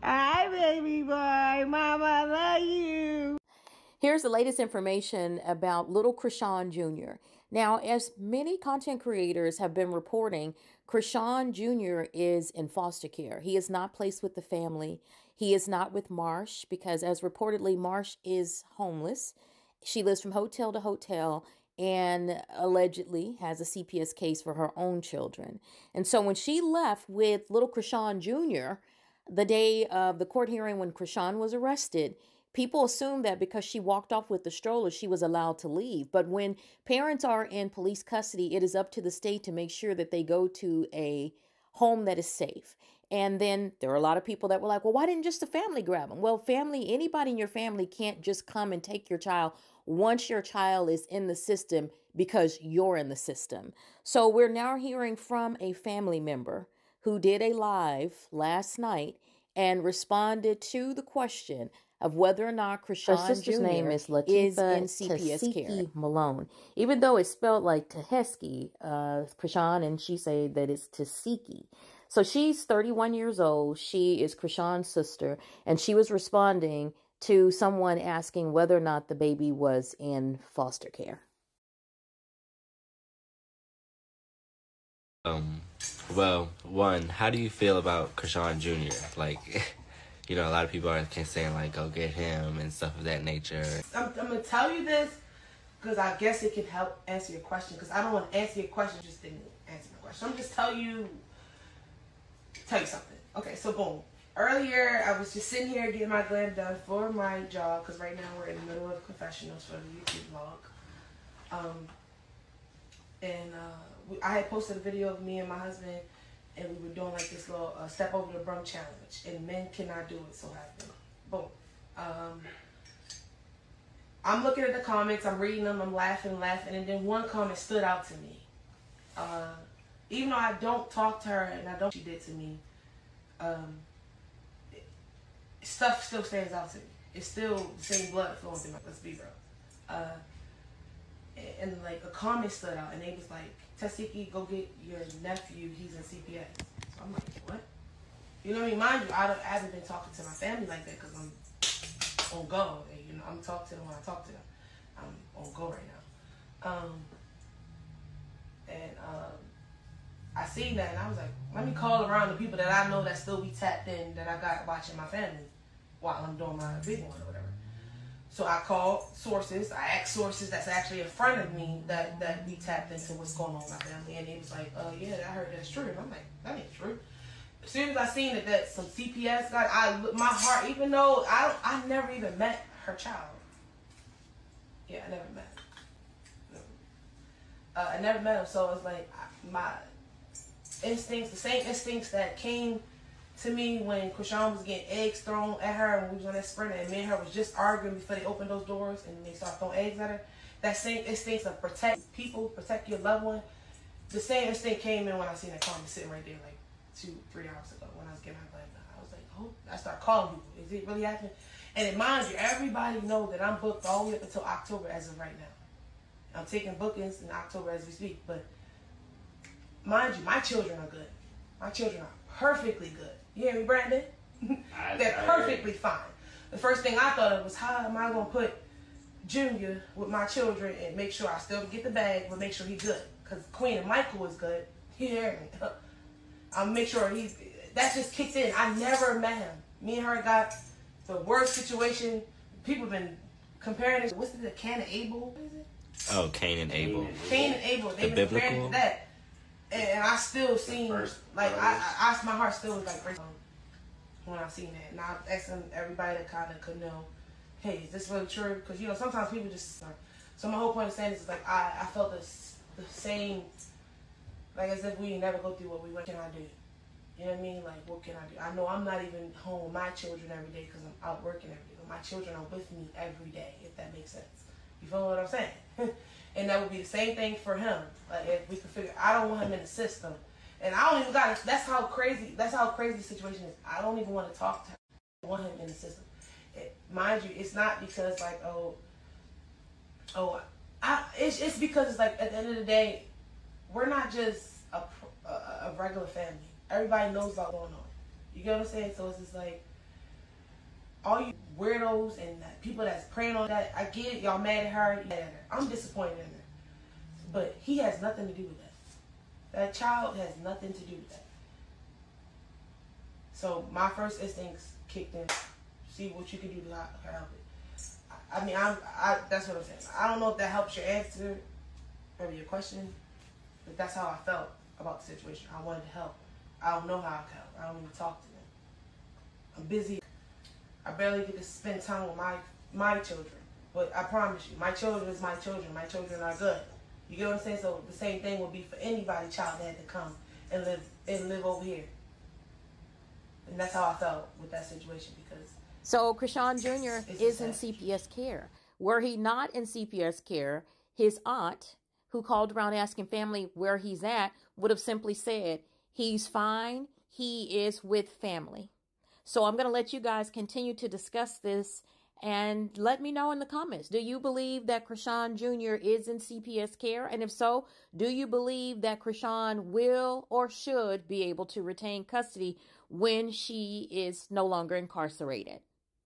Hi, baby boy. Mama love you. Here's the latest information about little Chrisean Jr. Now, as many content creators have been reporting, Chrisean Jr. is in foster care. He is not placed with the family. He is not with Marsh because, as reportedly, Marsh is homeless. She lives from hotel to hotel and allegedly has a CPS case for her own children. And so when she left with little Chrisean Jr., the day of the court hearing when Chrisean was arrested, people assume that because she walked off with the stroller, she was allowed to leave. But when parents are in police custody, it is up to the state to make sure that they go to a home that is safe. And then there are a lot of people that were like, well, why didn't just the family grab them? Well, family, anybody in your family can't just come and take your child once your child is in the system because you're in the system. So we're now hearing from a family member who did a live last night and responded to the question of whether or not Chrisean Her sister's Jr. name is is in Latifah CPS care. Tesiki Malone. Even though it's spelled like Teheski, Chrisean, and she say that it's Tesiki. So she's 31 years old. She is Chrisean's sister, and she was responding to someone asking whether or not the baby was in foster care. Well, one, how do you feel about Chrisean Jr.? Like, you know, a lot of people are saying, like, go get him and stuff of that nature. I'm going to tell you this because I guess it can help answer your question, because I don't want to answer your question, just didn't answer my question. I'm just tell you something. Okay, so boom. Earlier, I was just sitting here getting my glam done for my job, because right now we're in the middle of confessionals for the YouTube vlog. I had posted a video of me and my husband, and we were doing like this little step over the broom challenge, and men cannot do it, so happened. Boom. I'm looking at the comments, I'm reading them, I'm laughing, and then one comment stood out to me. Even though I don't talk to her, and I don't, she did to me, stuff still stands out to me. It's still the same blood flowing through my, let's be real. And like a comment stood out, and they was like, Tesiki, go get your nephew, he's in CPS. So I'm like, what? You know what I mean? Mind you, I haven't been talking to my family like that because I'm on go. And, you know, I'm talking to them when I talk to them. I'm on go right now. I seen that, and I was like, let me call around the people that I know that still be tapped in, that I got watching my family while I'm doing my big one or whatever. So I called sources. I asked sources that's actually in front of me that we tapped into what's going on with my family, and he was like, yeah, I heard that's true. And I'm like, that ain't true. As soon as I seen that some CPS guy, my heart, even though I never even met her child. Yeah, I never met him. I never met him, so it's like my instincts, the same instincts that came to me when Chrisean was getting eggs thrown at her when we was on that sprinter, and me and her was just arguing before they opened those doors and they started throwing eggs at her. That same instinct of protect people, protect your loved one, the same instinct came in when I seen that comment sitting right there like 2-3 hours ago when I was getting my glam done. I was like, oh, I started calling people. Is it really happening? And mind you, everybody know that I'm booked all the way up until October as of right now. I'm taking bookings in October as we speak, but mind you, my children are good. My children are perfectly good. You hear me, Brandon? They're perfectly fine. The first thing I thought of was, how am I going to put Junior with my children and make sure I still get the bag, but make sure he's good? Because Queen and Michael is good. You hear me? I'll make sure that just kicked in. I never met him. Me and her got the worst situation. People have been comparing it. What's it, the Cain and Abel? What is it? Oh, Cain and Abel. Cain and Abel. They've been comparing it to that. And I still seen, like, my heart still was like breaking when I seen that. And I was asking everybody that kind of could know, hey, is this really true? Because, you know, sometimes people just, so my whole point of saying this is, like, I felt the same, like, as if we never go through what we went. What can I do? You know what I mean? Like, what can I do? I know I'm not even home with my children every day because I'm out working every day. But my children are with me every day, if that makes sense. You feel what I'm saying? And that would be the same thing for him. Like, if we could figure, I don't want him in the system. And I don't even got to, that's how crazy the situation is. I don't even want to talk to him. I want him in the system. Mind you, it's not because, like, it's because it's like, at the end of the day, we're not just a regular family. Everybody knows what's going on. You get what I'm saying? So it's just like, all you weirdos and people that's praying on that, I get it. Y'all mad at her. I'm disappointed in her. But he has nothing to do with that. That child has nothing to do with that. So my first instincts kicked in. See what you can do to help it. I mean, that's what I'm saying. I don't know if that helps your answer or your question, but that's how I felt about the situation. I wanted to help. I don't know how I can help. I don't even talk to them. I'm busy. I barely get to spend time with my children. But I promise you, my children is my children. My children are good. You get what I'm saying? So the same thing would be for anybody child that had to come and live over here. And that's how I felt with that situation because. So Chrisean Jr. is in CPS care. Were he not in CPS care, his aunt, who called around asking family where he's at, would have simply said, he's fine, he is with family. So I'm going to let you guys continue to discuss this and let me know in the comments. Do you believe that Chrisean Jr. is in CPS care? And if so, do you believe that Chrisean will or should be able to retain custody when she is no longer incarcerated?